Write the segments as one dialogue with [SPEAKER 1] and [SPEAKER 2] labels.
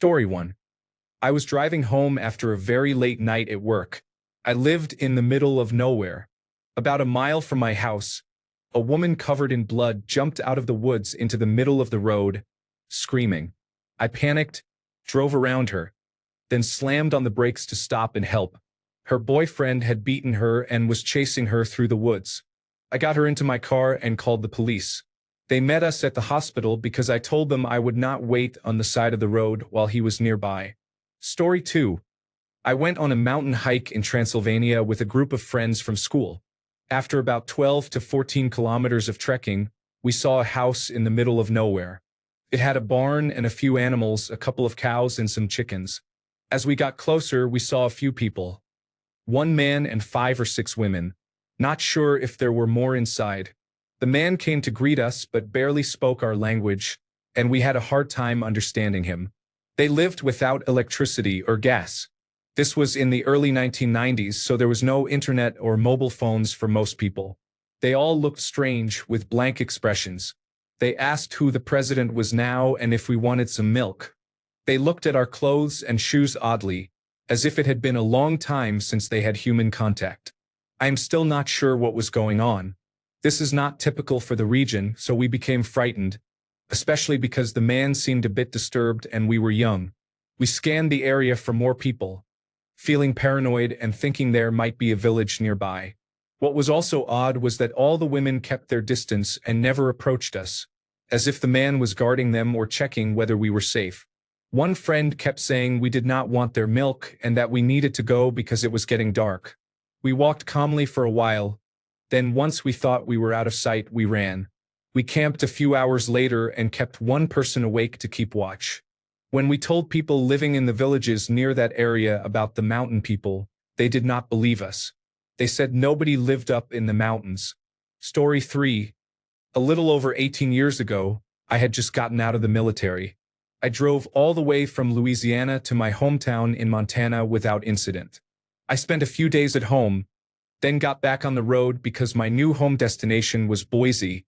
[SPEAKER 1] Story 1. I was driving home after a very late night at work. I lived in the middle of nowhere. About a mile from my house, a woman covered in blood jumped out of the woods into the middle of the road, screaming. I panicked, drove around her, then slammed on the brakes to stop and help. Her boyfriend had beaten her and was chasing her through the woods. I got her into my car and called the police. They met us at the hospital because I told them I would not wait on the side of the road while he was nearby. Story 2. I went on a mountain hike in Transylvania with a group of friends from school. After about 12 to 14 kilometers of trekking, we saw a house in the middle of nowhere. It had a barn and a few animals, a couple of cows and some chickens. As we got closer, we saw a few people. One man and 5 or 6 women. Not sure if there were more inside. The man came to greet us but barely spoke our language, and we had a hard time understanding him. They lived without electricity or gas. This was in the early 1990s, so there was no internet or mobile phones for most people. They all looked strange, with blank expressions. They asked who the president was now and if we wanted some milk. They looked at our clothes and shoes oddly, as if it had been a long time since they had human contact. I am still not sure what was going on. This is not typical for the region, so we became frightened, especially because the man seemed a bit disturbed and we were young. We scanned the area for more people, feeling paranoid and thinking there might be a village nearby. What was also odd was that all the women kept their distance and never approached us, as if the man was guarding them or checking whether we were safe. One friend kept saying we did not want their milk and that we needed to go because it was getting dark. We walked calmly for a while. Then once we thought we were out of sight, we ran. We camped a few hours later and kept one person awake to keep watch. When we told people living in the villages near that area about the mountain people, they did not believe us. They said nobody lived up in the mountains. Story 3. A little over 18 years ago, I had just gotten out of the military. I drove all the way from Louisiana to my hometown in Montana without incident. I spent a few days at home, then got back on the road because my new home destination was Boise,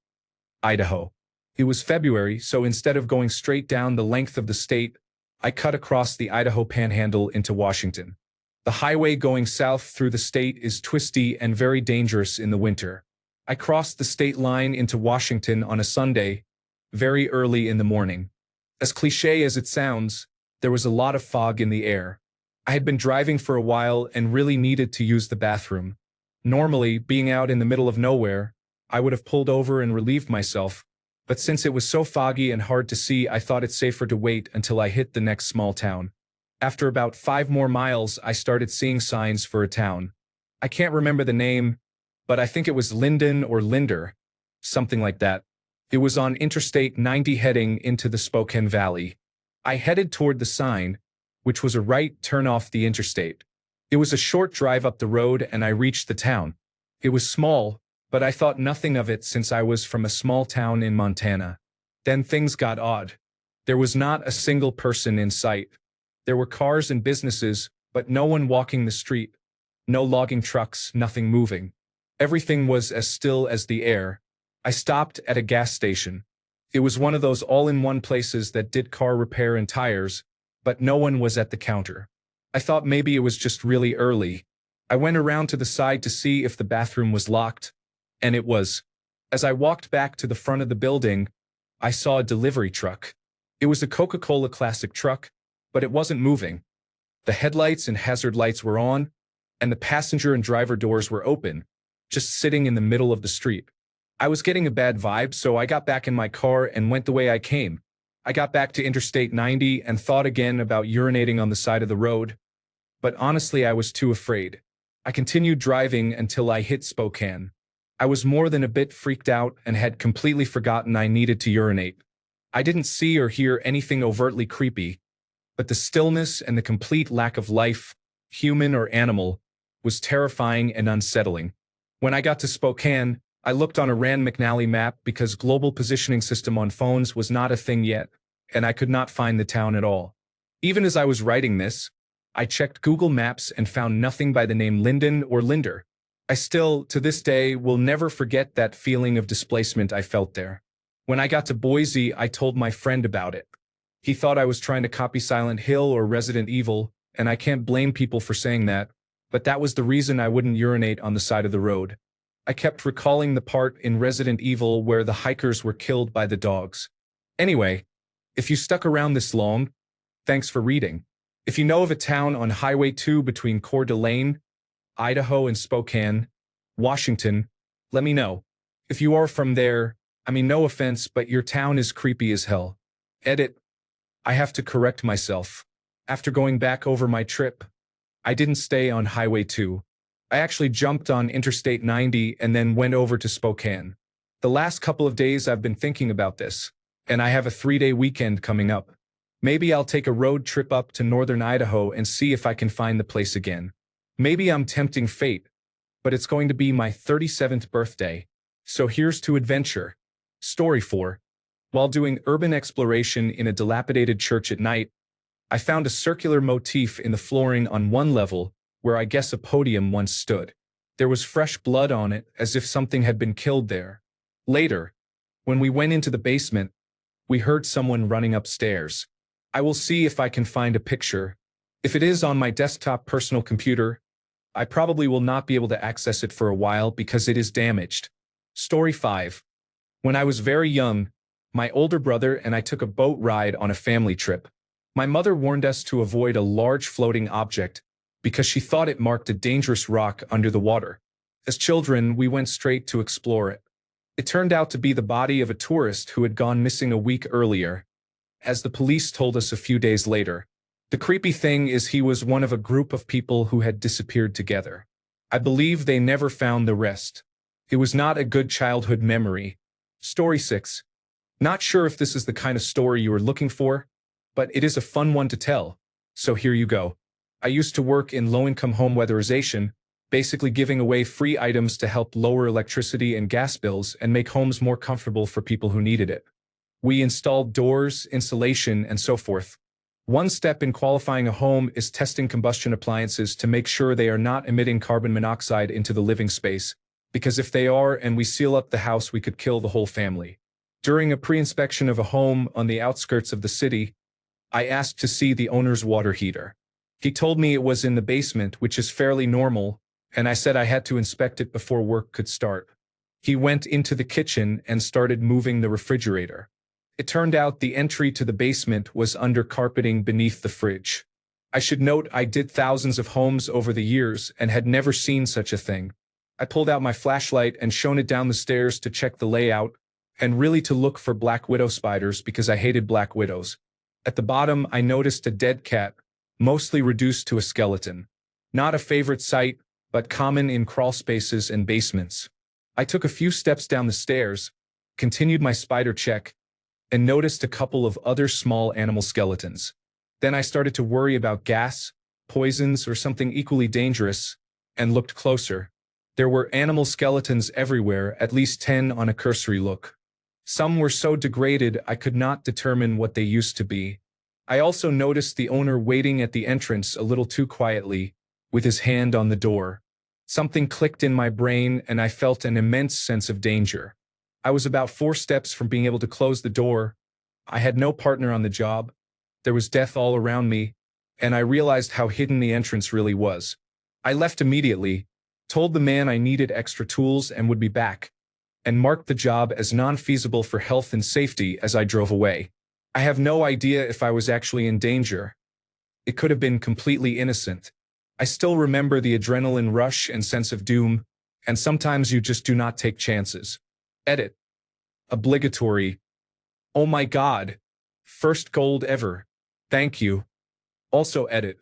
[SPEAKER 1] Idaho. It was February, so instead of going straight down the length of the state, I cut across the Idaho Panhandle into Washington. The highway going south through the state is twisty and very dangerous in the winter. I crossed the state line into Washington on a Sunday, very early in the morning. As cliché as it sounds, there was a lot of fog in the air. I had been driving for a while and really needed to use the bathroom. Normally, being out in the middle of nowhere, I would have pulled over and relieved myself, but since it was so foggy and hard to see, I thought it safer to wait until I hit the next small town. After about 5 more miles, I started seeing signs for a town. I can't remember the name, but I think it was Linden or Linder, something like that. It was on Interstate 90 heading into the Spokane Valley. I headed toward the sign, which was a right turn off the interstate. It was a short drive up the road and I reached the town. It was small, but I thought nothing of it since I was from a small town in Montana. Then things got odd. There was not a single person in sight. There were cars and businesses, but no one walking the street. No logging trucks, nothing moving. Everything was as still as the air. I stopped at a gas station. It was one of those all-in-one places that did car repair and tires, but no one was at the counter. I thought maybe it was just really early. I went around to the side to see if the bathroom was locked, and it was. As I walked back to the front of the building, I saw a delivery truck. It was a Coca-Cola Classic truck, but it wasn't moving. The headlights and hazard lights were on, and the passenger and driver doors were open, just sitting in the middle of the street. I was getting a bad vibe, so I got back in my car and went the way I came. I got back to Interstate 90 and thought again about urinating on the side of the road, but honestly I was too afraid. I continued driving until I hit Spokane. I was more than a bit freaked out and had completely forgotten I needed to urinate. I didn't see or hear anything overtly creepy, but the stillness and the complete lack of life, human or animal, was terrifying and unsettling. When I got to Spokane, I looked on a Rand McNally map because global positioning system on phones was not a thing yet, and I could not find the town at all. Even as I was writing this, I checked Google Maps and found nothing by the name Linden or Linder. I still, to this day, will never forget that feeling of displacement I felt there. When I got to Boise, I told my friend about it. He thought I was trying to copy Silent Hill or Resident Evil, and I can't blame people for saying that, but that was the reason I wouldn't urinate on the side of the road. I kept recalling the part in Resident Evil where the hikers were killed by the dogs. Anyway, if you stuck around this long, thanks for reading. If you know of a town on Highway 2 between Coeur d'Alene, Idaho and Spokane, Washington, let me know. If you are from there, I mean no offense, but your town is creepy as hell. Edit. I have to correct myself. After going back over my trip, I didn't stay on Highway 2. I actually jumped on Interstate 90 and then went over to Spokane. The last couple of days I've been thinking about this, and I have a 3-day weekend coming up. Maybe I'll take a road trip up to northern Idaho and see if I can find the place again. Maybe I'm tempting fate, but it's going to be my 37th birthday. So here's to adventure. Story 4. While doing urban exploration in a dilapidated church at night, I found a circular motif in the flooring on one level where I guess a podium once stood. There was fresh blood on it, as if something had been killed there. Later, when we went into the basement, we heard someone running upstairs. I will see if I can find a picture. If it is on my desktop personal computer, I probably will not be able to access it for a while because it is damaged. Story 5. When I was very young, my older brother and I took a boat ride on a family trip. My mother warned us to avoid a large floating object because she thought it marked a dangerous rock under the water. As children, we went straight to explore it. It turned out to be the body of a tourist who had gone missing a week earlier, as the police told us a few days later. The creepy thing is he was one of a group of people who had disappeared together. I believe they never found the rest. It was not a good childhood memory. Story 6. Not sure if this is the kind of story you were looking for, but it is a fun one to tell, so here you go. I used to work in low-income home weatherization, basically giving away free items to help lower electricity and gas bills and make homes more comfortable for people who needed it. We installed doors, insulation, and so forth. One step in qualifying a home is testing combustion appliances to make sure they are not emitting carbon monoxide into the living space, because if they are and we seal up the house, we could kill the whole family. During a pre-inspection of a home on the outskirts of the city, I asked to see the owner's water heater. He told me it was in the basement, which is fairly normal, and I said I had to inspect it before work could start. He went into the kitchen and started moving the refrigerator. It turned out the entry to the basement was under carpeting beneath the fridge. I should note I did thousands of homes over the years and had never seen such a thing. I pulled out my flashlight and shone it down the stairs to check the layout, and really to look for black widow spiders because I hated black widows. At the bottom, I noticed a dead cat, mostly reduced to a skeleton. Not a favorite sight, but common in crawl spaces and basements. I took a few steps down the stairs, continued my spider check, and noticed a couple of other small animal skeletons. Then I started to worry about gas, poisons, or something equally dangerous, and looked closer. There were animal skeletons everywhere, at least 10 on a cursory look. Some were so degraded I could not determine what they used to be. I also noticed the owner waiting at the entrance a little too quietly, with his hand on the door. Something clicked in my brain and I felt an immense sense of danger. I was about 4 steps from being able to close the door. I had no partner on the job. There was death all around me, and I realized how hidden the entrance really was. I left immediately, told the man I needed extra tools and would be back, and marked the job as non-feasible for health and safety as I drove away. I have no idea if I was actually in danger. It could have been completely innocent. I still remember the adrenaline rush and sense of doom, and sometimes you just do not take chances. Edit. Obligatory. Oh my God. First gold ever. Thank you. Also edit.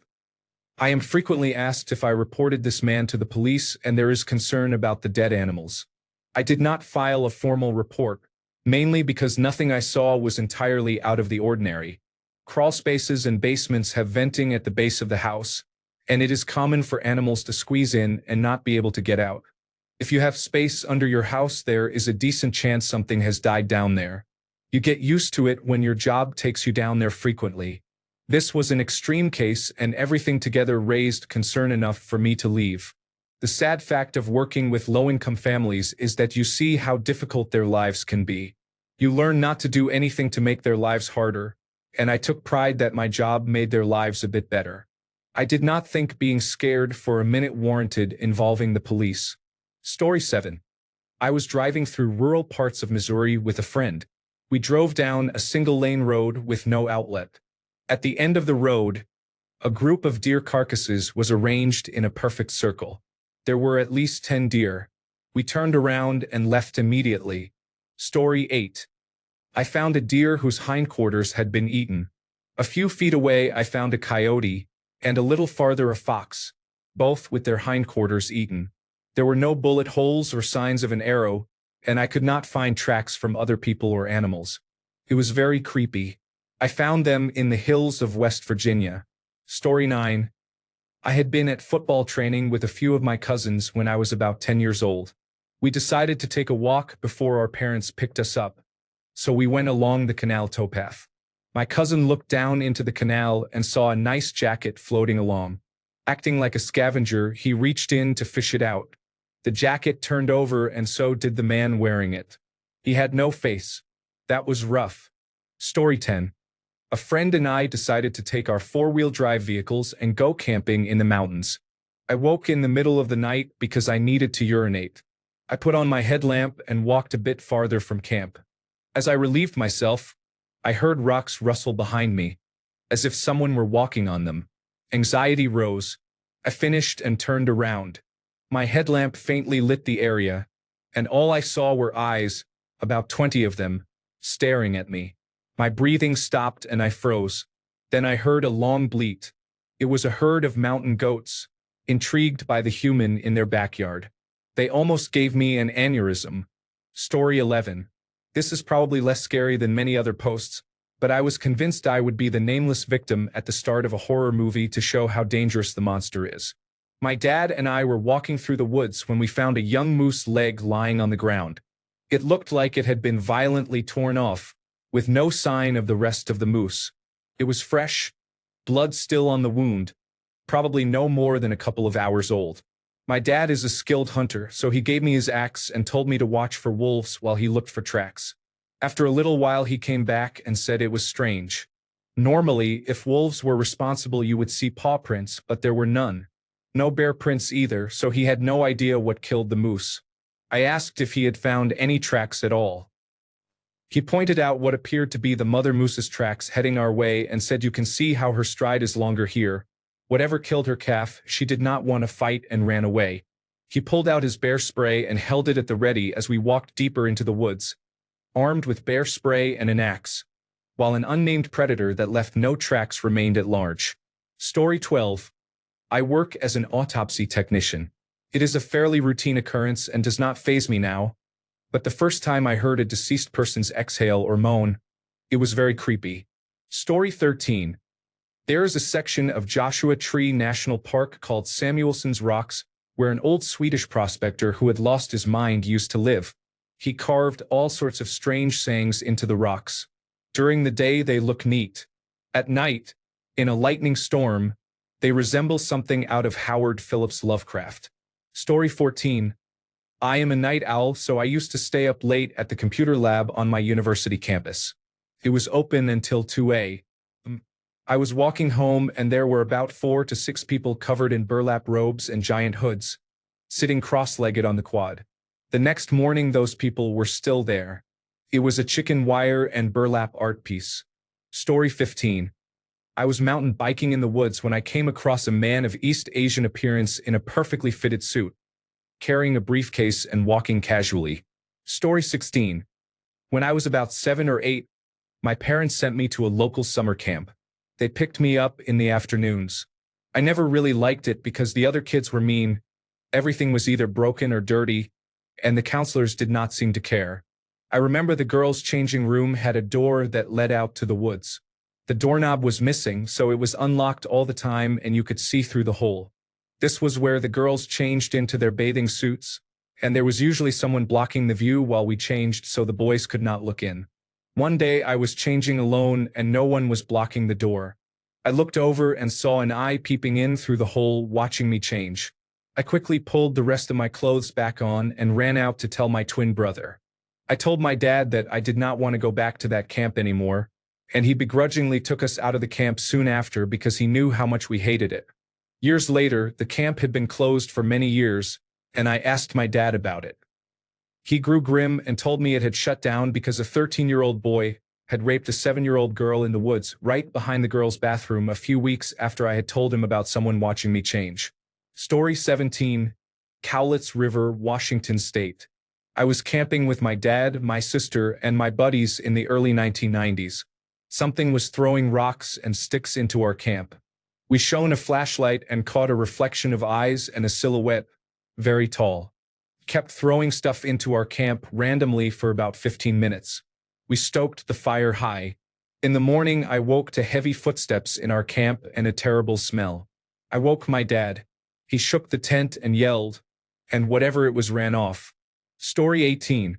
[SPEAKER 1] I am frequently asked if I reported this man to the police and there is concern about the dead animals. I did not file a formal report, mainly because nothing I saw was entirely out of the ordinary. Crawl spaces and basements have venting at the base of the house, and it is common for animals to squeeze in and not be able to get out. If you have space under your house, there is a decent chance something has died down there. You get used to it when your job takes you down there frequently. This was an extreme case, and everything together raised concern enough for me to leave. The sad fact of working with low-income families is that you see how difficult their lives can be. You learn not to do anything to make their lives harder, and I took pride that my job made their lives a bit better. I did not think being scared for a minute warranted involving the police. Story 7. I was driving through rural parts of Missouri with a friend. We drove down a single-lane road with no outlet. At the end of the road, a group of deer carcasses was arranged in a perfect circle. There were at least 10 deer. We turned around and left immediately. Story 8. I found a deer whose hindquarters had been eaten. A few feet away I found a coyote, and a little farther a fox, both with their hindquarters eaten. There were no bullet holes or signs of an arrow, and I could not find tracks from other people or animals. It was very creepy. I found them in the hills of West Virginia. Story 9. I had been at football training with a few of my cousins when I was about 10 years old. We decided to take a walk before our parents picked us up, so we went along the canal towpath. My cousin looked down into the canal and saw a nice jacket floating along. Acting like a scavenger, he reached in to fish it out. The jacket turned over and so did the man wearing it. He had no face. That was rough. Story 10. A friend and I decided to take our four-wheel drive vehicles and go camping in the mountains. I woke in the middle of the night because I needed to urinate. I put on my headlamp and walked a bit farther from camp. As I relieved myself, I heard rocks rustle behind me, as if someone were walking on them. Anxiety rose. I finished and turned around. My headlamp faintly lit the area, and all I saw were eyes, about 20 of them, staring at me. My breathing stopped and I froze. Then I heard a long bleat. It was a herd of mountain goats, intrigued by the human in their backyard. They almost gave me an aneurysm. Story 11. This is probably less scary than many other posts, but I was convinced I would be the nameless victim at the start of a horror movie to show how dangerous the monster is. My dad and I were walking through the woods when we found a young moose leg lying on the ground. It looked like it had been violently torn off, with no sign of the rest of the moose. It was fresh, blood still on the wound, probably no more than a couple of hours old. My dad is a skilled hunter, so he gave me his axe and told me to watch for wolves while he looked for tracks. After a little while he came back and said it was strange. Normally, if wolves were responsible you would see paw prints, but there were none. No bear prints either, so he had no idea what killed the moose. I asked if he had found any tracks at all. He pointed out what appeared to be the mother moose's tracks heading our way and said you can see how her stride is longer here. Whatever killed her calf, she did not want to fight and ran away. He pulled out his bear spray and held it at the ready as we walked deeper into the woods, armed with bear spray and an axe, while an unnamed predator that left no tracks remained at large. Story 12. I work as an autopsy technician. It is a fairly routine occurrence and does not faze me now, but the first time I heard a deceased person's exhale or moan, it was very creepy. Story 13. There is a section of Joshua Tree National Park called Samuelson's Rocks, where an old Swedish prospector who had lost his mind used to live. He carved all sorts of strange sayings into the rocks. During the day they look neat. At night, in a lightning storm, they resemble something out of Howard Phillips Lovecraft. Story 14. I am a night owl, so I used to stay up late at the computer lab on my university campus. It was open until 2 a.m. I was walking home and there were about 4 to 6 people covered in burlap robes and giant hoods, sitting cross-legged on the quad. The next morning those people were still there. It was a chicken wire and burlap art piece. Story 15. I was mountain biking in the woods when I came across a man of East Asian appearance in a perfectly fitted suit, carrying a briefcase and walking casually. Story 16. When I was about 7 or 8, my parents sent me to a local summer camp. They picked me up in the afternoons. I never really liked it because the other kids were mean, everything was either broken or dirty, and the counselors did not seem to care. I remember the girls' changing room had a door that led out to the woods. The doorknob was missing, so it was unlocked all the time and you could see through the hole. This was where the girls changed into their bathing suits, and there was usually someone blocking the view while we changed so the boys could not look in. One day I was changing alone and no one was blocking the door. I looked over and saw an eye peeping in through the hole watching me change. I quickly pulled the rest of my clothes back on and ran out to tell my twin brother. I told my dad that I did not want to go back to that camp anymore, and he begrudgingly took us out of the camp soon after because he knew how much we hated it. Years later, the camp had been closed for many years, and I asked my dad about it. He grew grim and told me it had shut down because a 13-year-old boy had raped a 7-year-old girl in the woods right behind the girl's bathroom a few weeks after I had told him about someone watching me change. Story 17. Cowlitz River, Washington State. I was camping with my dad, my sister, and my buddies in the early 1990s. Something was throwing rocks and sticks into our camp. We shone a flashlight and caught a reflection of eyes and a silhouette, very tall. Kept throwing stuff into our camp randomly for about 15 minutes. We stoked the fire high. In the morning, I woke to heavy footsteps in our camp and a terrible smell. I woke my dad. He shook the tent and yelled, and whatever it was ran off. Story 18.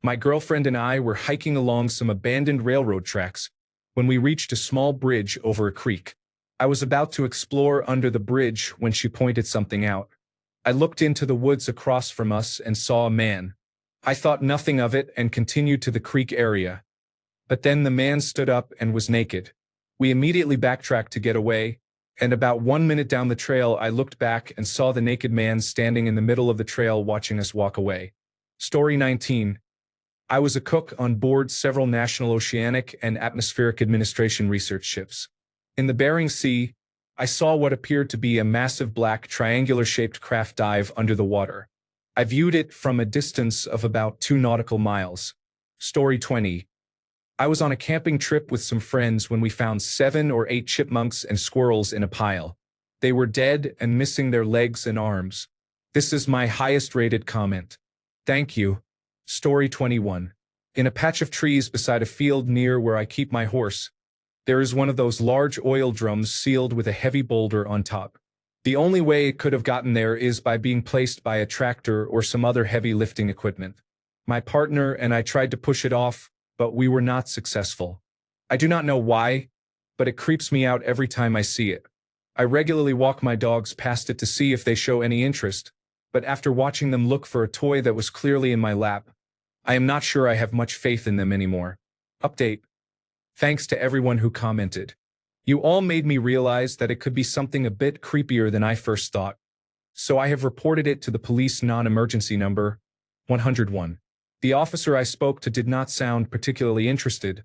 [SPEAKER 1] My girlfriend and I were hiking along some abandoned railroad tracks when we reached a small bridge over a creek. I was about to explore under the bridge when she pointed something out. I looked into the woods across from us and saw a man. I thought nothing of it and continued to the creek area. But then the man stood up and was naked. We immediately backtracked to get away, and about 1 minute down the trail I looked back and saw the naked man standing in the middle of the trail watching us walk away. Story 19. I was a cook on board several National Oceanic and Atmospheric Administration research ships. In the Bering Sea, I saw what appeared to be a massive black triangular-shaped craft dive under the water. I viewed it from a distance of about 2 nautical miles. Story 20. I was on a camping trip with some friends when we found 7 or 8 chipmunks and squirrels in a pile. They were dead and missing their legs and arms. This is my highest-rated comment. Thank you. Story 21. In a patch of trees beside a field near where I keep my horse, there is one of those large oil drums sealed with a heavy boulder on top. The only way it could have gotten there is by being placed by a tractor or some other heavy lifting equipment. My partner and I tried to push it off, but we were not successful. I do not know why, but it creeps me out every time I see it. I regularly walk my dogs past it to see if they show any interest, but after watching them look for a toy that was clearly in my lap, I am not sure I have much faith in them anymore. Update. Thanks to everyone who commented. You all made me realize that it could be something a bit creepier than I first thought. So I have reported it to the police non-emergency number, 101. The officer I spoke to did not sound particularly interested,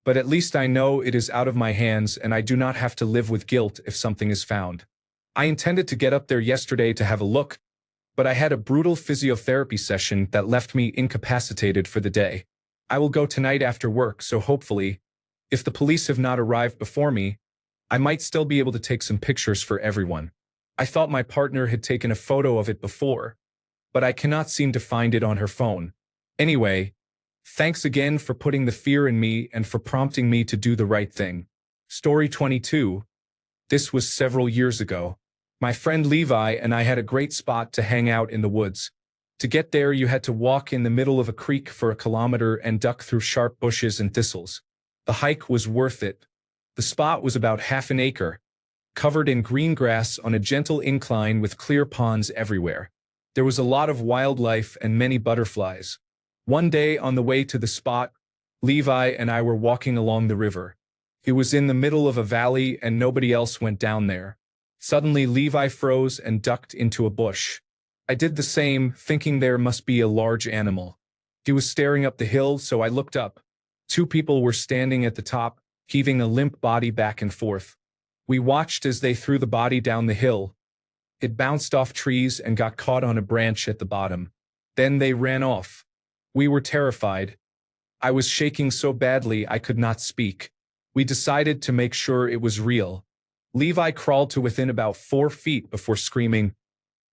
[SPEAKER 1] but at least I know it is out of my hands and I do not have to live with guilt if something is found. I intended to get up there yesterday to have a look, but I had a brutal physiotherapy session that left me incapacitated for the day. I will go tonight after work, so hopefully, if the police have not arrived before me, I might still be able to take some pictures for everyone. I thought my partner had taken a photo of it before, but I cannot seem to find it on her phone. Anyway, thanks again for putting the fear in me and for prompting me to do the right thing. Story 22. This was several years ago. My friend Levi and I had a great spot to hang out in the woods. To get there, you had to walk in the middle of a creek for a kilometer and duck through sharp bushes and thistles. The hike was worth it. The spot was about half an acre, covered in green grass on a gentle incline with clear ponds everywhere. There was a lot of wildlife and many butterflies. One day on the way to the spot, Levi and I were walking along the river. It was in the middle of a valley and nobody else went down there. Suddenly Levi froze and ducked into a bush. I did the same, thinking there must be a large animal. He was staring up the hill, so I looked up. 2 people were standing at the top, heaving a limp body back and forth. We watched as they threw the body down the hill. It bounced off trees and got caught on a branch at the bottom. Then they ran off. We were terrified. I was shaking so badly I could not speak. We decided to make sure it was real. Levi crawled to within about 4 feet before screaming,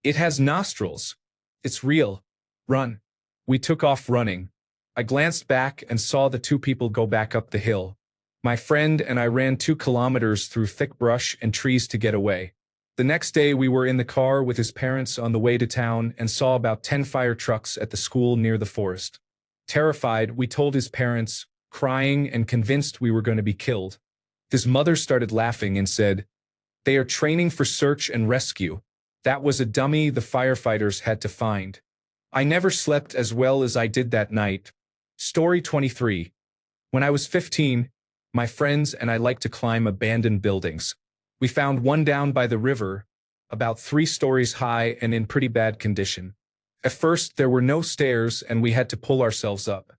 [SPEAKER 1] "It has nostrils. It's real. Run." We took off running. I glanced back and saw the 2 people go back up the hill. My friend and I ran 2 kilometers through thick brush and trees to get away. The next day we were in the car with his parents on the way to town and saw about 10 fire trucks at the school near the forest. Terrified, we told his parents, crying and convinced we were going to be killed. His mother started laughing and said, "They are training for search and rescue. That was a dummy the firefighters had to find." I never slept as well as I did that night. Story 23. When I was 15, My friends and I like to climb abandoned buildings. We found one down by the river, about 3 stories high and in pretty bad condition. At first, there were no stairs and we had to pull ourselves up.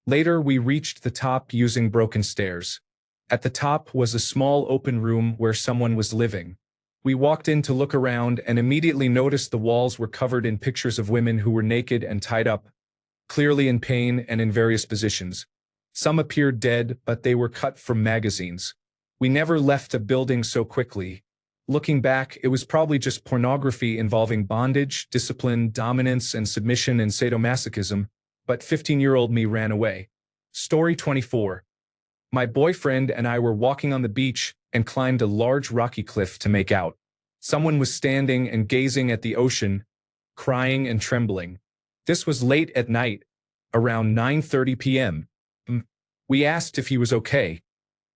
[SPEAKER 1] Later, we reached the top using broken stairs. At the top was a small open room where someone was living. We walked in to look around and immediately noticed the walls were covered in pictures of women who were naked and tied up, clearly in pain and in various positions. Some appeared dead, but they were cut from magazines. We never left a building so quickly. Looking back, it was probably just pornography involving bondage, discipline, dominance, and submission and sadomasochism, but 15-year-old me ran away. Story 24. My boyfriend and I were walking on the beach and climbed a large rocky cliff to make out. Someone was standing and gazing at the ocean, crying and trembling. This was late at night, around 9:30 p.m. We asked if he was okay.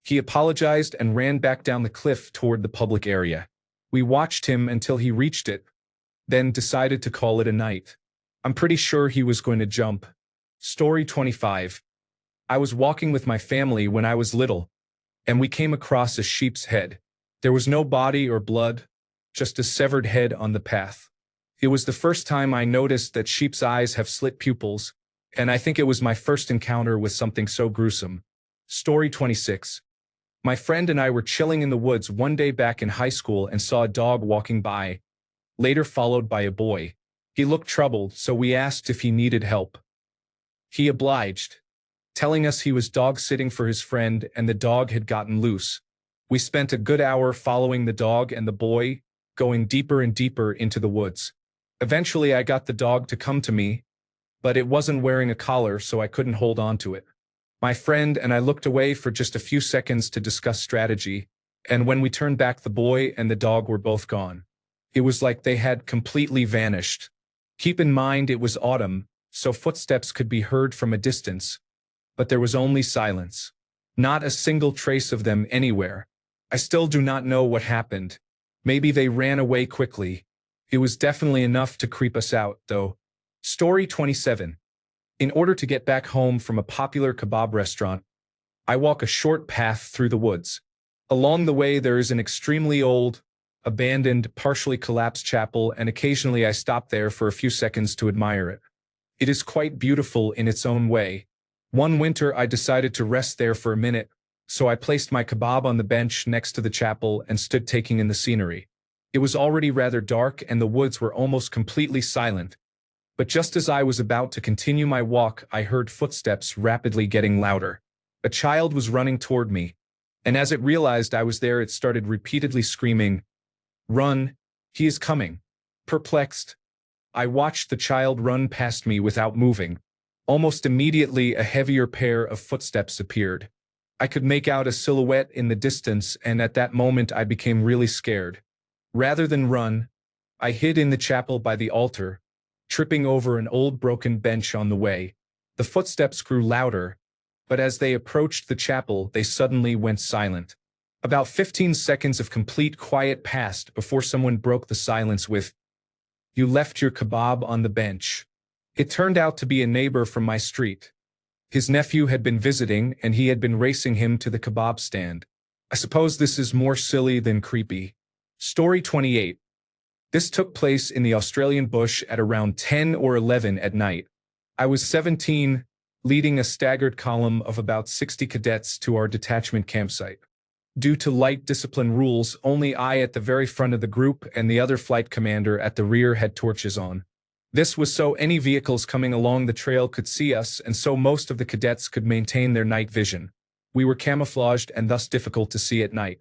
[SPEAKER 1] He apologized and ran back down the cliff toward the public area. We watched him until he reached it, then decided to call it a night. I'm pretty sure he was going to jump. Story 25. I was walking with my family when I was little, and we came across a sheep's head. There was no body or blood, just a severed head on the path. It was the first time I noticed that sheep's eyes have slit pupils, and I think it was my first encounter with something so gruesome. Story 26. My friend and I were chilling in the woods one day back in high school and saw a dog walking by, later followed by a boy. He looked troubled, so we asked if he needed help. He obliged, telling us he was dog-sitting for his friend and the dog had gotten loose. We spent a good hour following the dog and the boy, going deeper and deeper into the woods. Eventually I got the dog to come to me, but it wasn't wearing a collar, so I couldn't hold on to it. My friend and I looked away for just a few seconds to discuss strategy, and when we turned back, the boy and the dog were both gone. It was like they had completely vanished. Keep in mind it was autumn, so footsteps could be heard from a distance, but there was only silence. Not a single trace of them anywhere. I still do not know what happened. Maybe they ran away quickly. It was definitely enough to creep us out, though. Story 27. In order to get back home from a popular kebab restaurant, I walk a short path through the woods. Along the way, there is an extremely old, abandoned, partially collapsed chapel, and occasionally I stop there for a few seconds to admire it. It is quite beautiful in its own way. One winter, I decided to rest there for a minute, so I placed my kebab on the bench next to the chapel and stood taking in the scenery. It was already rather dark and the woods were almost completely silent. But just as I was about to continue my walk, I heard footsteps rapidly getting louder. A child was running toward me, and as it realized I was there, it started repeatedly screaming, "Run! He is coming!" Perplexed, I watched the child run past me without moving. Almost immediately, a heavier pair of footsteps appeared. I could make out a silhouette in the distance, and at that moment I became really scared. Rather than run, I hid in the chapel by the altar, tripping over an old broken bench on the way. The footsteps grew louder, but as they approached the chapel, they suddenly went silent. About 15 seconds of complete quiet passed before someone broke the silence with, "You left your kebab on the bench." It turned out to be a neighbor from my street. His nephew had been visiting, and he had been racing him to the kebab stand. I suppose this is more silly than creepy. Story 28. This took place in the Australian bush at around 10 or 11 at night. I was 17, leading a staggered column of about 60 cadets to our detachment campsite. Due to light discipline rules, only I at the very front of the group and the other flight commander at the rear had torches on. This was so any vehicles coming along the trail could see us, and so most of the cadets could maintain their night vision. We were camouflaged and thus difficult to see at night.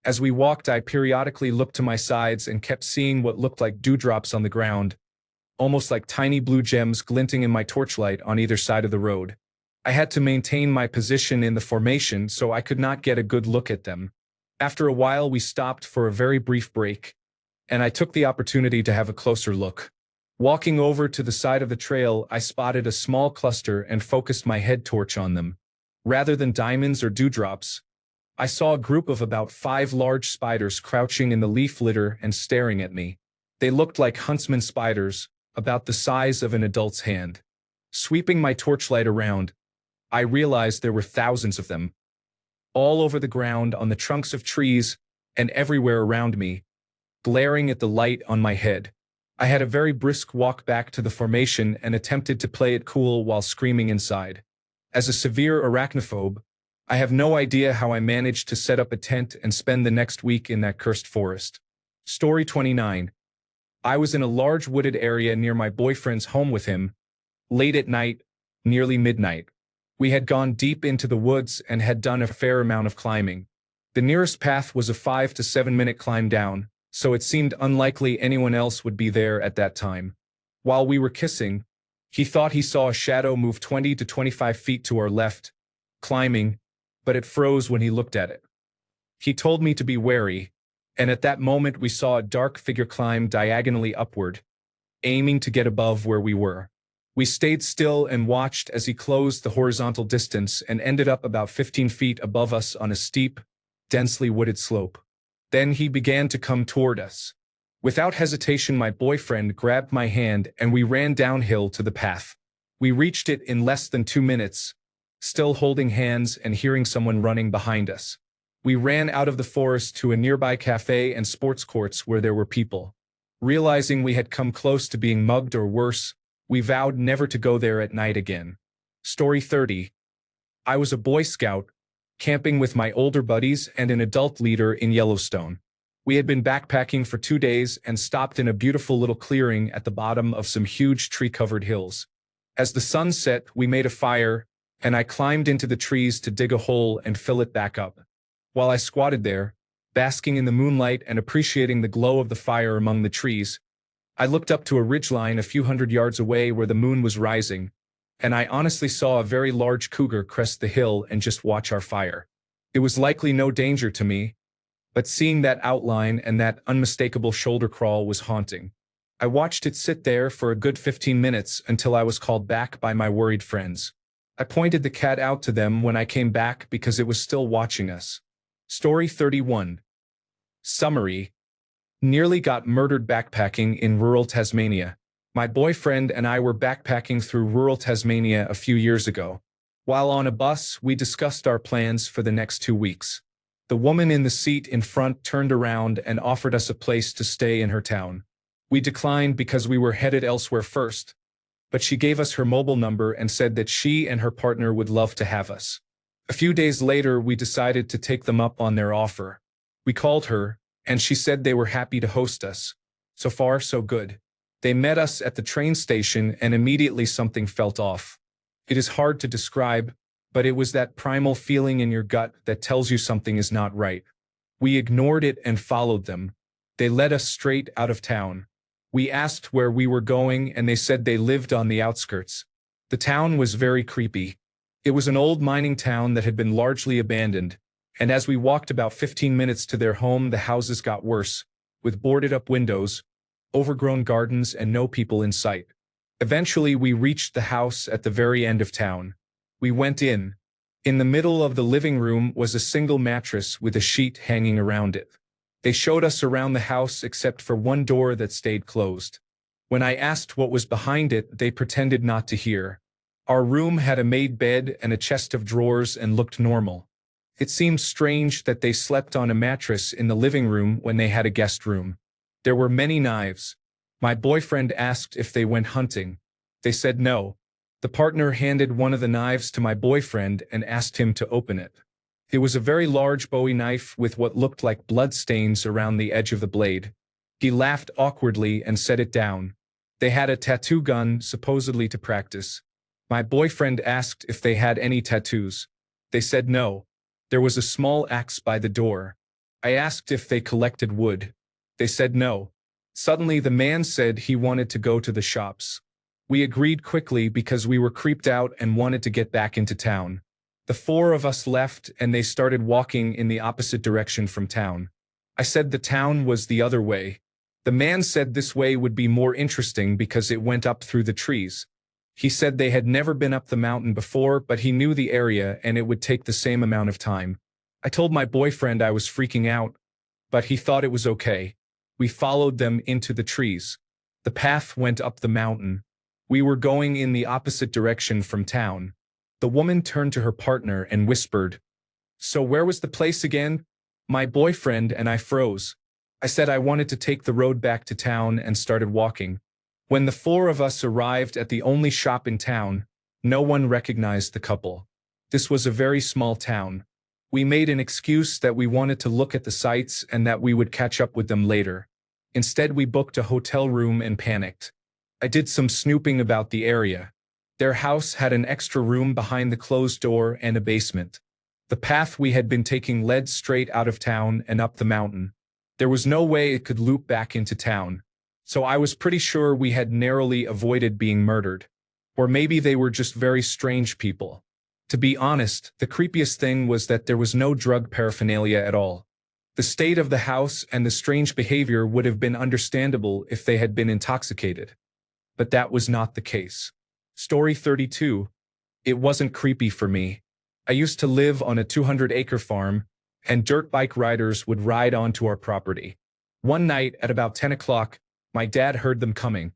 [SPEAKER 1] As we walked, I periodically looked to my sides and kept seeing what looked like dewdrops on the ground, almost like tiny blue gems glinting in my torchlight on either side of the road. I had to maintain my position in the formation so I could not get a good look at them. After a while, we stopped for a very brief break, and I took the opportunity to have a closer look. Walking over to the side of the trail, I spotted a small cluster and focused my head torch on them. Rather than diamonds or dewdrops, I saw a group of about 5 large spiders crouching in the leaf litter and staring at me. They looked like huntsman spiders, about the size of an adult's hand. Sweeping my torchlight around, I realized there were thousands of them. all over the ground, on the trunks of trees, and everywhere around me, glaring at the light on my head. I had a very brisk walk back to the formation and attempted to play it cool while screaming inside. As a severe arachnophobe, I have no idea how I managed to set up a tent and spend the next week in that cursed forest. Story 29. I was in a large wooded area near my boyfriend's home with him, late at night, nearly midnight. We had gone deep into the woods and had done a fair amount of climbing. The nearest path was a 5 to 7 minute climb down, so it seemed unlikely anyone else would be there at that time. While we were kissing, he thought he saw a shadow move 20 to 25 feet to our left, climbing, but it froze when he looked at it. He told me to be wary, and at that moment we saw a dark figure climb diagonally upward, aiming to get above where we were. We stayed still and watched as he closed the horizontal distance and ended up about 15 feet above us on a steep, densely wooded slope. Then he began to come toward us. Without hesitation, my boyfriend grabbed my hand and we ran downhill to the path. We reached it in less than 2 minutes, still holding hands and hearing someone running behind us. We ran out of the forest to a nearby cafe and sports courts where there were people. Realizing we had come close to being mugged or worse, we vowed never to go there at night again. Story 30. I was a Boy Scout, camping with my older buddies and an adult leader in Yellowstone. We had been backpacking for 2 days and stopped in a beautiful little clearing at the bottom of some huge tree-covered hills. As the sun set, we made a fire, and I climbed into the trees to dig a hole and fill it back up. While I squatted there, basking in the moonlight and appreciating the glow of the fire among the trees, I looked up to a ridgeline a few hundred yards away where the moon was rising, and I honestly saw a very large cougar crest the hill and just watch our fire. It was likely no danger to me, but seeing that outline and that unmistakable shoulder crawl was haunting. I watched it sit there for a good 15 minutes until I was called back by my worried friends. I pointed the cat out to them when I came back because it was still watching us. Story 31. Summary. Nearly got murdered backpacking in rural Tasmania. My boyfriend and I were backpacking through rural Tasmania a few years ago. While on a bus, we discussed our plans for the next 2 weeks. The woman in the seat in front turned around and offered us a place to stay in her town. We declined because we were headed elsewhere first, but she gave us her mobile number and said that she and her partner would love to have us. A few days later, we decided to take them up on their offer. We called her, and she said they were happy to host us. So far, so good. They met us at the train station and immediately something felt off. It is hard to describe, but it was that primal feeling in your gut that tells you something is not right. We ignored it and followed them. They led us straight out of town. We asked where we were going and they said they lived on the outskirts. The town was very creepy. It was an old mining town that had been largely abandoned, and as we walked about 15 minutes to their home, the houses got worse, with boarded-up windows, overgrown gardens, and no people in sight. Eventually, we reached the house at the very end of town. We went in. In the middle of the living room was a single mattress with a sheet hanging around it. They showed us around the house except for one door that stayed closed. When I asked what was behind it, they pretended not to hear. Our room had a made bed and a chest of drawers and looked normal. It seemed strange that they slept on a mattress in the living room when they had a guest room. There were many knives. My boyfriend asked if they went hunting. They said no. The partner handed one of the knives to my boyfriend and asked him to open it. It was a very large Bowie knife with what looked like blood stains around the edge of the blade. He laughed awkwardly and set it down. They had a tattoo gun, supposedly to practice. My boyfriend asked if they had any tattoos. They said no. There was a small axe by the door. I asked if they collected wood. They said no. Suddenly the man said he wanted to go to the shops. We agreed quickly because we were creeped out and wanted to get back into town. The 4 of us left and they started walking in the opposite direction from town. I said the town was the other way. The man said this way would be more interesting because it went up through the trees. He said they had never been up the mountain before, but he knew the area and it would take the same amount of time. I told my boyfriend I was freaking out, but he thought it was okay. We followed them into the trees. The path went up the mountain. We were going in the opposite direction from town. The woman turned to her partner and whispered, So where was the place again? My boyfriend and I froze. I said I wanted to take the road back to town and started walking. When the four of us arrived at the only shop in town, no one recognized the couple. This was a very small town. We made an excuse that we wanted to look at the sights and that we would catch up with them later. Instead, we booked a hotel room and panicked. I did some snooping about the area. Their house had an extra room behind the closed door and a basement. The path we had been taking led straight out of town and up the mountain. There was no way it could loop back into town. So I was pretty sure we had narrowly avoided being murdered. Or maybe they were just very strange people. To be honest, the creepiest thing was that there was no drug paraphernalia at all. The state of the house and the strange behavior would have been understandable if they had been intoxicated. But that was not the case. Story 32. It wasn't creepy for me. I used to live on a 200-acre farm, and dirt bike riders would ride onto our property. One night at about 10 o'clock, my dad heard them coming.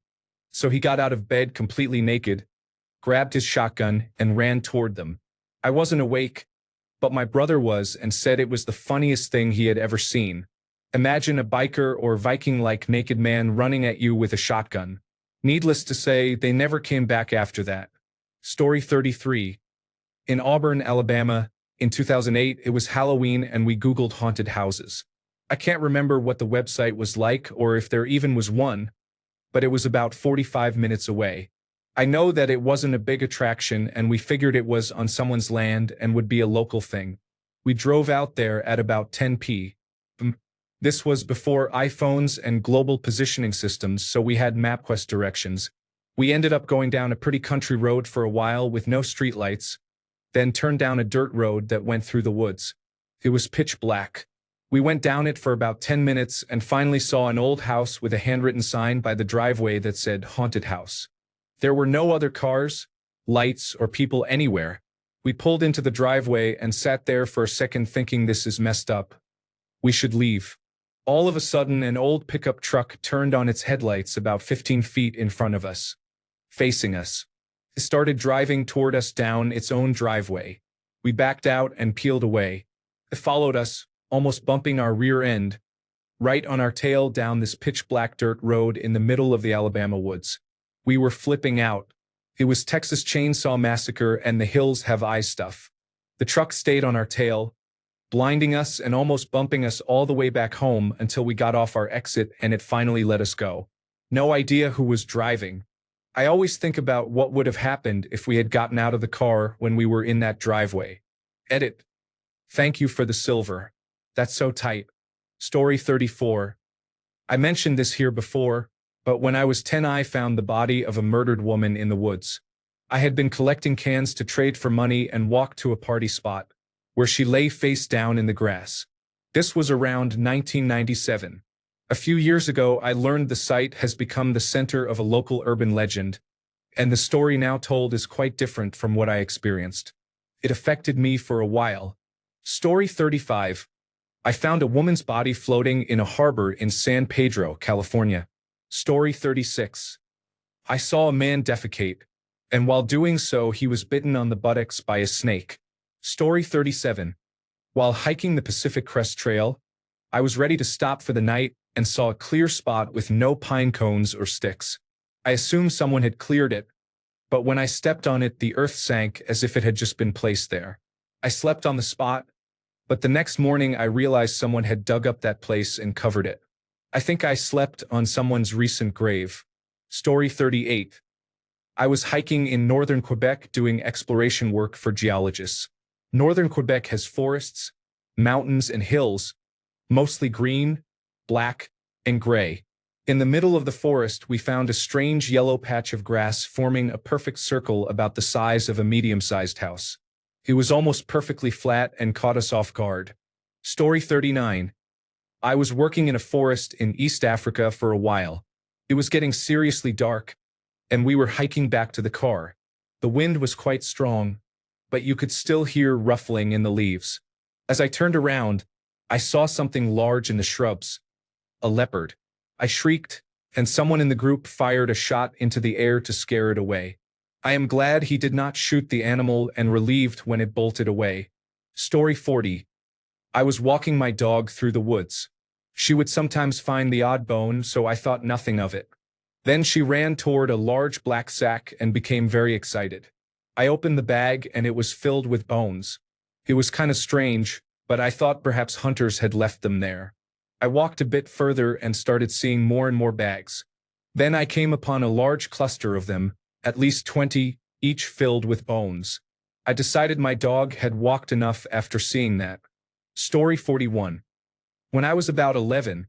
[SPEAKER 1] So he got out of bed completely naked, grabbed his shotgun, and ran toward them. I wasn't awake, but my brother was and said it was the funniest thing he had ever seen. Imagine a biker or Viking-like naked man running at you with a shotgun. Needless to say, they never came back after that. Story 33. In Auburn, Alabama, in 2008, it was Halloween and we Googled haunted houses. I can't remember what the website was like or if there even was one, but it was about 45 minutes away. I know that it wasn't a big attraction and we figured it was on someone's land and would be a local thing. We drove out there at about 10 p.m. This was before iPhones and global positioning systems, so we had MapQuest directions. We ended up going down a pretty country road for a while with no streetlights, then turned down a dirt road that went through the woods. It was pitch black. We went down it for about 10 minutes and finally saw an old house with a handwritten sign by the driveway that said "Haunted House." There were no other cars, lights, or people anywhere. We pulled into the driveway and sat there for a second thinking this is messed up. We should leave. All of a sudden, an old pickup truck turned on its headlights about 15 feet in front of us, facing us. It started driving toward us down its own driveway. We backed out and peeled away. It followed us, almost bumping our rear end, right on our tail down this pitch-black dirt road in the middle of the Alabama woods. We were flipping out. It was Texas Chainsaw Massacre and The Hills Have Eyes stuff. The truck stayed on our tail, blinding us and almost bumping us all the way back home until we got off our exit and it finally let us go. No idea who was driving. I always think about what would have happened if we had gotten out of the car when we were in that driveway. Edit. Thank you for the silver. That's so tight. Story 34. I mentioned this here before, but when I was 10 I found the body of a murdered woman in the woods. I had been collecting cans to trade for money and walked to a party spot, where she lay face down in the grass. This was around 1997. A few years ago I learned the site has become the center of a local urban legend, and the story now told is quite different from what I experienced. It affected me for a while. Story 35. I found a woman's body floating in a harbor in San Pedro, California. Story 36. I saw a man defecate, and while doing so he was bitten on the buttocks by a snake. Story 37. While hiking the Pacific Crest Trail, I was ready to stop for the night and saw a clear spot with no pine cones or sticks. I assumed someone had cleared it, but when I stepped on it the earth sank as if it had just been placed there. I slept on the spot, but the next morning I realized someone had dug up that place and covered it. I think I slept on someone's recent grave. Story 38. I was hiking in northern Quebec doing exploration work for geologists. Northern Quebec has forests, mountains, and hills, mostly green, black, and gray. In the middle of the forest, we found a strange yellow patch of grass forming a perfect circle about the size of a medium-sized house. It was almost perfectly flat and caught us off guard. Story 39. I was working in a forest in East Africa for a while. It was getting seriously dark, and we were hiking back to the car. The wind was quite strong, but you could still hear ruffling in the leaves. As I turned around, I saw something large in the shrubs. A leopard. I shrieked, and someone in the group fired a shot into the air to scare it away. I am glad he did not shoot the animal and relieved when it bolted away. Story 40. I was walking my dog through the woods. She would sometimes find the odd bone, so I thought nothing of it. Then she ran toward a large black sack and became very excited. I opened the bag and it was filled with bones. It was kind of strange, but I thought perhaps hunters had left them there. I walked a bit further and started seeing more and more bags. Then I came upon a large cluster of them, at least 20, each filled with bones. I decided my dog had walked enough after seeing that. Story 41. When I was about 11,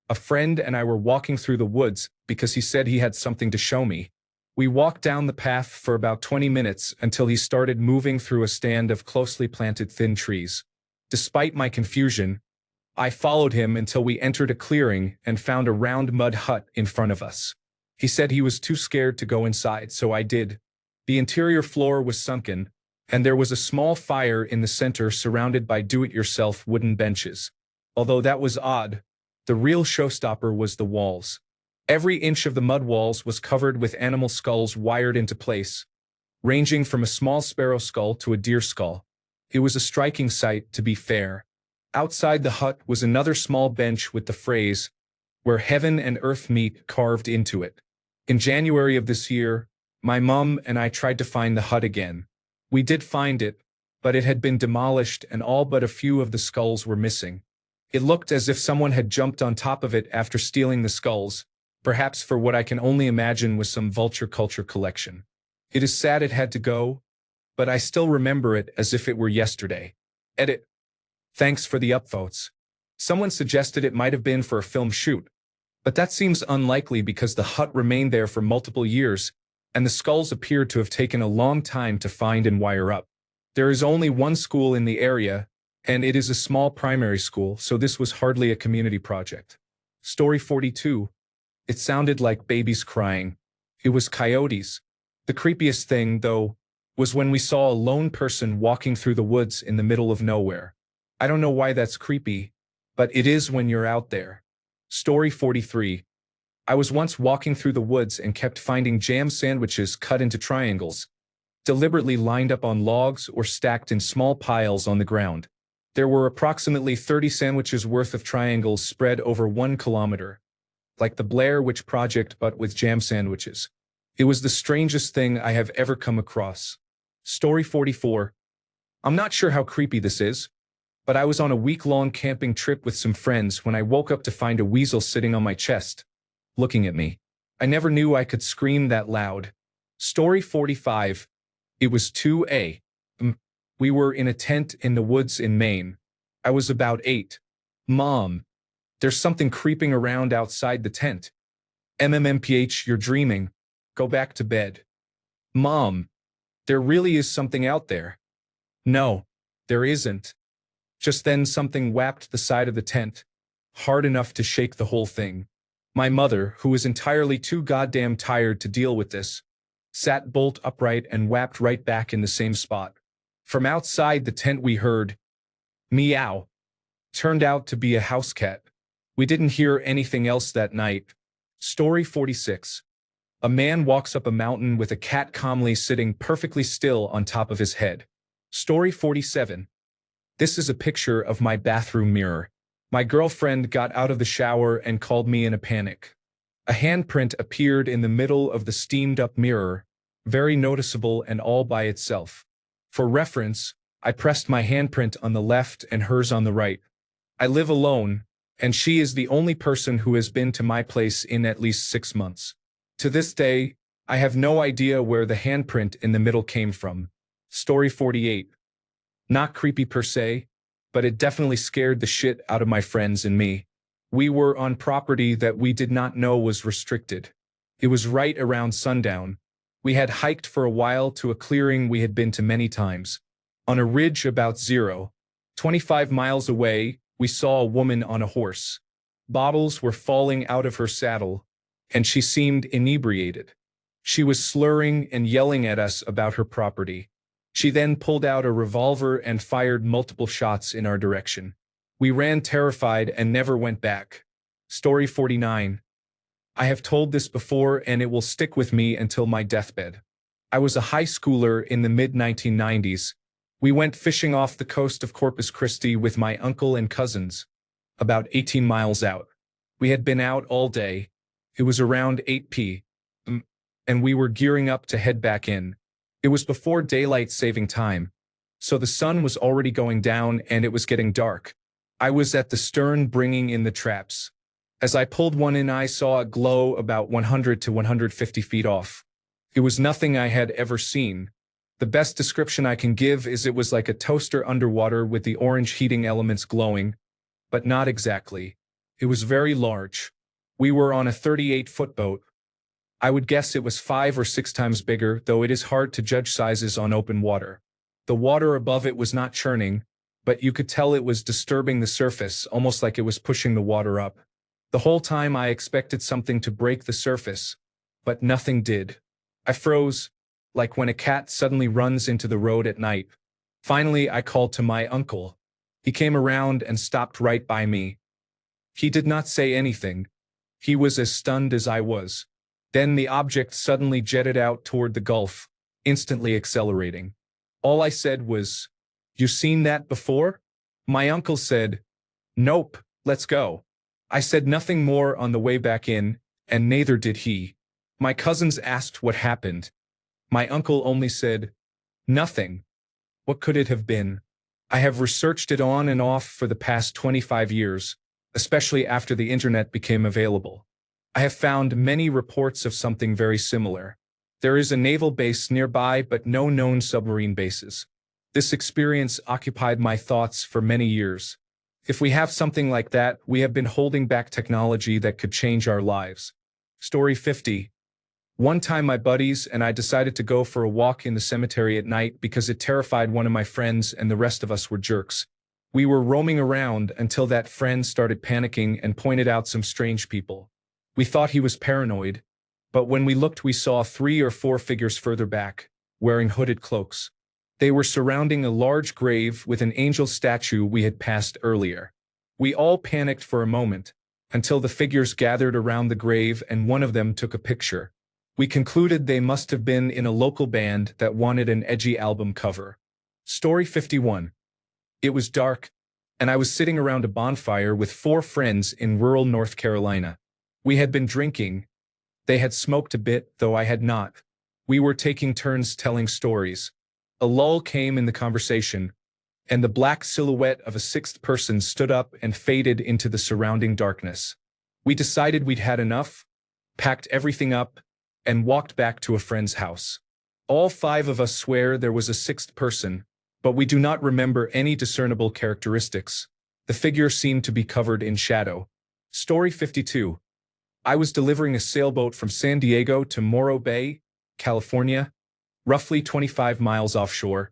[SPEAKER 1] a friend and I were walking through the woods because he said he had something to show me. We walked down the path for about 20 minutes until he started moving through a stand of closely planted thin trees. Despite my confusion, I followed him until we entered a clearing and found a round mud hut in front of us. He said he was too scared to go inside, so I did. The interior floor was sunken, and there was a small fire in the center surrounded by do-it-yourself wooden benches. Although that was odd, the real showstopper was the walls. Every inch of the mud walls was covered with animal skulls wired into place, ranging from a small sparrow skull to a deer skull. It was a striking sight, to be fair. Outside the hut was another small bench with the phrase, "Where heaven and earth meet," carved into it. In January of this year, my mom and I tried to find the hut again. We did find it, but it had been demolished and all but a few of the skulls were missing. It looked as if someone had jumped on top of it after stealing the skulls, perhaps for what I can only imagine was some vulture culture collection. It is sad it had to go, but I still remember it as if it were yesterday. Edit. Thanks for the upvotes. Someone suggested it might have been for a film shoot, but that seems unlikely because the hut remained there for multiple years, and the skulls appeared to have taken a long time to find and wire up. There is only one school in the area, and it is a small primary school, so this was hardly a community project. Story 42. It sounded like babies crying. It was coyotes. The creepiest thing, though, was when we saw a lone person walking through the woods in the middle of nowhere. I don't know why that's creepy, but it is when you're out there. Story 43. I was once walking through the woods and kept finding jam sandwiches cut into triangles, deliberately lined up on logs or stacked in small piles on the ground. There were approximately 30 sandwiches worth of triangles spread over 1 kilometer, like the Blair Witch Project but with jam sandwiches. It was the strangest thing I have ever come across. Story 44. I'm not sure how creepy this is, but I was on a week-long camping trip with some friends when I woke up to find a weasel sitting on my chest, looking at me. I never knew I could scream that loud. Story 45. It was 2 a.m. We were in a tent in the woods in Maine. I was about 8. Mom, there's something creeping around outside the tent. MMMPH, you're dreaming. Go back to bed. Mom, there really is something out there. No, there isn't. Just then something whapped the side of the tent, hard enough to shake the whole thing. My mother, who was entirely too goddamn tired to deal with this, sat bolt upright and whapped right back in the same spot. From outside the tent we heard, meow. Turned out to be a house cat. We didn't hear anything else that night. Story 46. A man walks up a mountain with a cat calmly sitting perfectly still on top of his head. Story 47. This is a picture of my bathroom mirror. My girlfriend got out of the shower and called me in a panic. A handprint appeared in the middle of the steamed-up mirror, very noticeable and all by itself. For reference, I pressed my handprint on the left and hers on the right. I live alone, and she is the only person who has been to my place in at least 6 months. To this day, I have no idea where the handprint in the middle came from. Story 48. Not creepy per se, but it definitely scared the shit out of my friends and me. We were on property that we did not know was restricted. It was right around sundown. We had hiked for a while to a clearing we had been to many times. On a ridge about 25 miles away, we saw a woman on a horse. Bottles were falling out of her saddle, and she seemed inebriated. She was slurring and yelling at us about her property. She then pulled out a revolver and fired multiple shots in our direction. We ran terrified and never went back. Story 49. I have told this before and it will stick with me until my deathbed. I was a high schooler in the mid-1990s, We went fishing off the coast of Corpus Christi with my uncle and cousins, about 18 miles out. We had been out all day. It was around 8 p.m., and we were gearing up to head back in. It was before daylight saving time, so the sun was already going down and it was getting dark. I was at the stern bringing in the traps. As I pulled one in, I saw a glow about 100 to 150 feet off. It was nothing I had ever seen. The best description I can give is it was like a toaster underwater with the orange heating elements glowing, but not exactly. It was very large. We were on a 38-foot boat. I would guess it was 5 or 6 times bigger, though it is hard to judge sizes on open water. The water above it was not churning, but you could tell it was disturbing the surface, almost like it was pushing the water up. The whole time I expected something to break the surface, but nothing did. I froze, like when a cat suddenly runs into the road at night. Finally, I called to my uncle. He came around and stopped right by me. He did not say anything. He was as stunned as I was. Then the object suddenly jetted out toward the Gulf, instantly accelerating. All I said was, "You seen that before?" My uncle said, "Nope, let's go." I said nothing more on the way back in, and neither did he. My cousins asked what happened. My uncle only said, "Nothing." What could it have been? I have researched it on and off for the past 25 years, especially after the internet became available. I have found many reports of something very similar. There is a naval base nearby, but no known submarine bases. This experience occupied my thoughts for many years. If we have something like that, we have been holding back technology that could change our lives. Story 50. One time my buddies and I decided to go for a walk in the cemetery at night because it terrified one of my friends and the rest of us were jerks. We were roaming around until that friend started panicking and pointed out some strange people. We thought he was paranoid, but when we looked we saw 3 or 4 figures further back, wearing hooded cloaks. They were surrounding a large grave with an angel statue we had passed earlier. We all panicked for a moment, until the figures gathered around the grave and one of them took a picture. We concluded they must have been in a local band that wanted an edgy album cover. Story 51. It was dark, and I was sitting around a bonfire with 4 friends in rural North Carolina. We had been drinking. They had smoked a bit, though I had not. We were taking turns telling stories. A lull came in the conversation, and the black silhouette of a 6th person stood up and faded into the surrounding darkness. We decided we'd had enough, packed everything up, and walked back to a friend's house. All 5 of us swear there was a 6th person, but we do not remember any discernible characteristics. The figure seemed to be covered in shadow. Story 52. I was delivering a sailboat from San Diego to Morro Bay, California, roughly 25 miles offshore,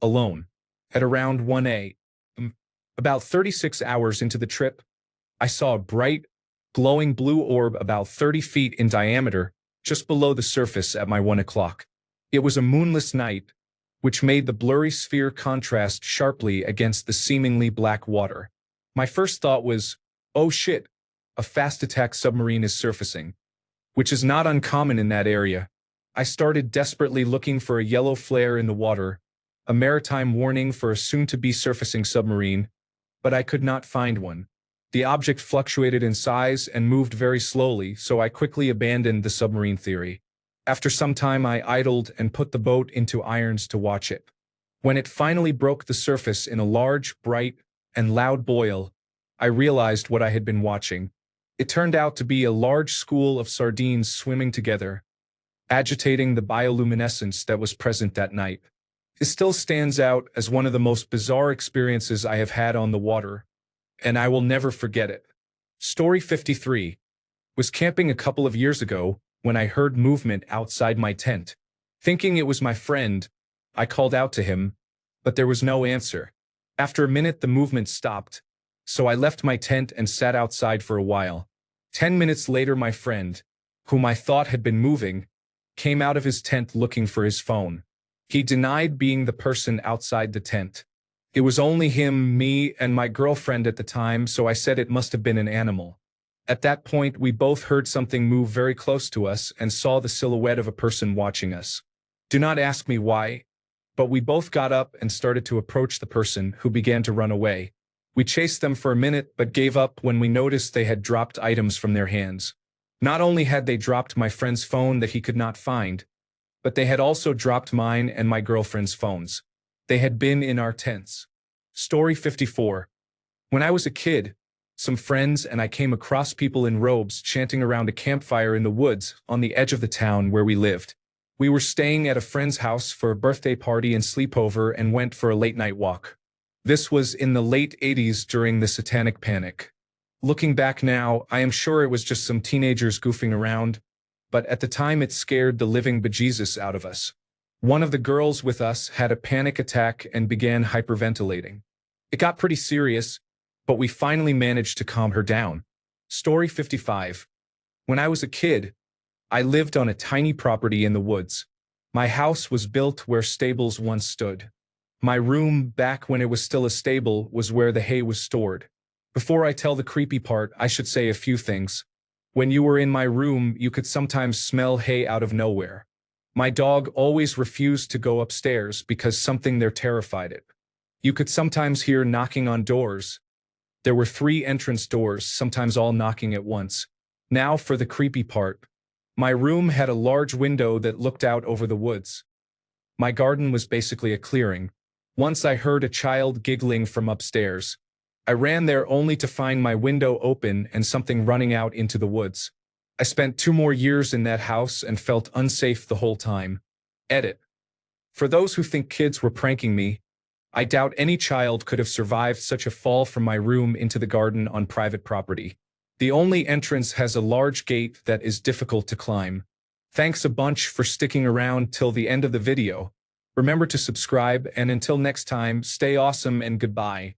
[SPEAKER 1] alone. At around 1 a.m., about 36 hours into the trip, I saw a bright, glowing blue orb about 30 feet in diameter just below the surface at my 1 o'clock. It was a moonless night, which made the blurry sphere contrast sharply against the seemingly black water. My first thought was, oh shit, a fast attack submarine is surfacing, which is not uncommon in that area. I started desperately looking for a yellow flare in the water, a maritime warning for a soon-to-be surfacing submarine, but I could not find one. The object fluctuated in size and moved very slowly, so I quickly abandoned the submarine theory. After some time I idled and put the boat into irons to watch it. When it finally broke the surface in a large, bright, and loud boil, I realized what I had been watching. It turned out to be a large school of sardines swimming together, agitating the bioluminescence that was present that night. It still stands out as one of the most bizarre experiences I have had on the water, and I will never forget it. Story 53. Was camping a couple of years ago when I heard movement outside my tent. Thinking it was my friend, I called out to him, but there was no answer. After a minute the movement stopped, so I left my tent and sat outside for a while. 10 minutes later my friend, whom I thought had been moving, came out of his tent looking for his phone. He denied being the person outside the tent. It was only him, me, and my girlfriend at the time, so I said it must have been an animal. At that point, we both heard something move very close to us and saw the silhouette of a person watching us. Do not ask me why. but we both got up and started to approach the person, who began to run away. We chased them for a minute but gave up when we noticed they had dropped items from their hands. Not only had they dropped my friend's phone that he could not find, but they had also dropped mine and my girlfriend's phones. They had been in our tents. Story 54. When I was a kid, some friends and I came across people in robes chanting around a campfire in the woods on the edge of the town where we lived. We were staying at a friend's house for a birthday party and sleepover and went for a late-night walk. This was in the late 80s during the Satanic Panic. Looking back now, I am sure it was just some teenagers goofing around, but at the time it scared the living bejesus out of us. One of the girls with us had a panic attack and began hyperventilating. It got pretty serious, but we finally managed to calm her down. Story 55. When I was a kid, I lived on a tiny property in the woods. My house was built where stables once stood. My room, back when it was still a stable, was where the hay was stored. Before I tell the creepy part, I should say a few things. When you were in my room, you could sometimes smell hay out of nowhere. My dog always refused to go upstairs because something there terrified it. You could sometimes hear knocking on doors. There were 3 entrance doors, sometimes all knocking at once. Now for the creepy part. My room had a large window that looked out over the woods. My garden was basically a clearing. Once I heard a child giggling from upstairs. I ran there only to find my window open and something running out into the woods. I spent 2 more years in that house and felt unsafe the whole time. Edit. For those who think kids were pranking me, I doubt any child could have survived such a fall from my room into the garden on private property. The only entrance has a large gate that is difficult to climb. Thanks a bunch for sticking around till the end of the video. Remember to subscribe, and until next time, stay awesome and goodbye.